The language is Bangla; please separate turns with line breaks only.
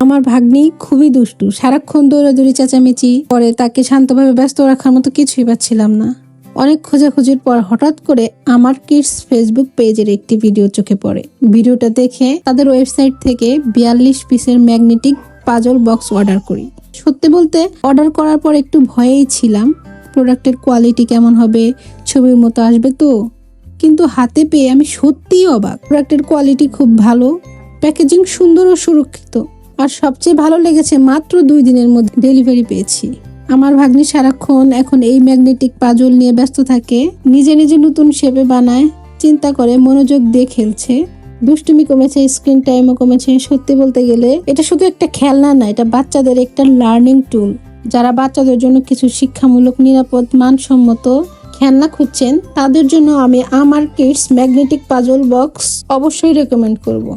আমার ভাগ্নি খুবই দুষ্টু, সারাক্ষণ দৌড়াদৌড়ি চেঁচামেচি করে, তাকে শান্তভাবে ব্যস্ত রাখার মতো কিছুই পাচ্ছিলাম না। অনেক খোঁজাখুঁজির পর হঠাৎ করে আমার কিডস ফেসবুক পেজের একটি ভিডিও চোখে পড়ে। ভিডিওটা দেখে তাদের ওয়েবসাইট থেকে 42 পিসের ম্যাগনেটিক পাজল বক্স অর্ডার করি। সত্যি বলতে অর্ডার করার পর একটু ভয়েই ছিলাম, প্রোডাক্টের কোয়ালিটি কেমন হবে, ছবির মতো আসবে তো। কিন্তু হাতে পেয়ে আমি সত্যিই অবাক। প্রোডাক্টের কোয়ালিটি খুব ভালো, প্যাকেজিং সুন্দর ও সুরক্ষিত, আর সবচেয়ে ভালো লেগেছে মাত্র 2 দিনের মধ্যে ডেলিভারি পেয়েছি। আমার ভাগ্নি সারাক্ষণ এখন এই ম্যাগনেটিক পাজল নিয়ে ব্যস্ত থাকে, নিজে নিজে নতুন শেপে বানায়, চিন্তা করে, মনোযোগ দিয়ে খেলছে। দুষ্টুমি কমেছে, স্ক্রিন টাইমও কমেছে। সত্যি বলতে গেলে এটা শুধু একটা খেলনা না, এটা বাচ্চাদের একটা লার্নিং টুল। যারা বাচ্চাদের জন্য কিছু শিক্ষামূলক, নিরাপদ, মানসম্মত খেলনা খুঁজছেন, তাদের জন্য আমি আমার কিডস ম্যাগনেটিক পাজল বক্স অবশ্যই রেকমেন্ড করব।